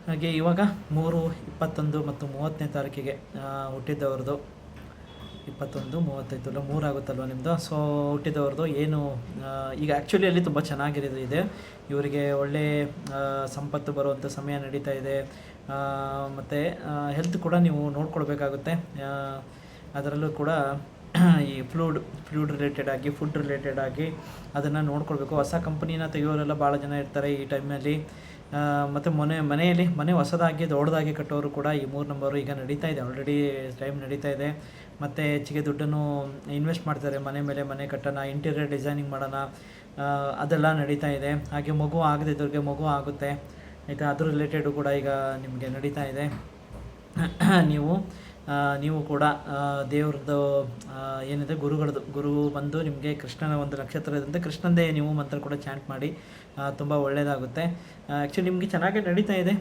ಹಾಗೆ ಇವಾಗ 3, 21 ಮತ್ತು 30ನೇ ತಾರೀಕಿಗೆ ಹುಟ್ಟಿದ್ದವ್ರದ್ದು. 21, 35 ಇಲ್ಲ 3 ಆಗುತ್ತಲ್ವ ನಿಮ್ಮದು. ಸೊ ಹುಟ್ಟಿದವ್ರದ್ದು ಏನು ಈಗ ಆ್ಯಕ್ಚುಲಿ ಅಲ್ಲಿ ತುಂಬ ಚೆನ್ನಾಗಿರೋದು ಇದೆ. ಇವರಿಗೆ ಒಳ್ಳೆ ಸಂಪತ್ತು ಬರುವಂಥ ಸಮಯ ನಡೀತಾ ಇದೆ. ಮತ್ತು ಹೆಲ್ತ್ ಕೂಡ ನೀವು ನೋಡ್ಕೊಳ್ಬೇಕಾಗುತ್ತೆ. ಅದರಲ್ಲೂ ಕೂಡ ಈ ಫ್ಲೂಡ್ ರಿಲೇಟೆಡ್ ಆಗಿ, ಫುಡ್ ರಿಲೇಟೆಡ್ ಆಗಿ ಅದನ್ನು ನೋಡ್ಕೊಳ್ಬೇಕು. ಹೊಸ ಕಂಪನಿನ ತೆಗೆಯೋರೆಲ್ಲ ಭಾಳ ಜನ ಇರ್ತಾರೆ ಈ ಟೈಮ್ನಲ್ಲಿ. ಮತ್ತು ಮನೆ ಹೊಸದಾಗಿ ದೊಡ್ಡದಾಗಿ ಕಟ್ಟೋರು ಕೂಡ ಈ 3 ನಂಬರು ಈಗ ನಡೀತಾ ಇದೆ, ಆಲ್ರೆಡಿ ಟೈಮ್ ನಡೀತಾ ಇದೆ. ಮತ್ತು ಹೆಚ್ಚಿಗೆ ದುಡ್ಡನ್ನು ಇನ್ವೆಸ್ಟ್ ಮಾಡ್ತಾರೆ, ಮನೆ ಮೇಲೆ ಮನೆ ಕಟ್ಟೋಣ, ಇಂಟೀರಿಯರ್ ಡಿಸೈನಿಂಗ್ ಮಾಡೋಣ, ಅದೆಲ್ಲ ನಡೀತಾ ಇದೆ. ಹಾಗೆ ಮಗು ಆಗದಿದ್ದವ್ರಿಗೆ ಮಗು ಆಗುತ್ತೆ, ಆಯಿತಾ. ಅದ್ರ ರಿಲೇಟೆಡು ಕೂಡ ಈಗ ನಿಮಗೆ ನಡೀತಾ ಇದೆ. ನೀವು ಕೂಡ ದೇವ್ರದ್ದು ಏನಿದೆ ಗುರು ಬಂದು ನಿಮಗೆ ಕೃಷ್ಣನ ಒಂದು ನಕ್ಷತ್ರದಂತೆ ಕೃಷ್ಣಂದೇ ನೀವು ಮಂತ್ರ ಕೂಡ ಚಾಂಟ್ ಮಾಡಿ, ತುಂಬ ಒಳ್ಳೆಯದಾಗುತ್ತೆ. ಆ್ಯಕ್ಚುಲಿ ನಿಮಗೆ ಚೆನ್ನಾಗೇ ನಡೀತಾ ಇದೆ.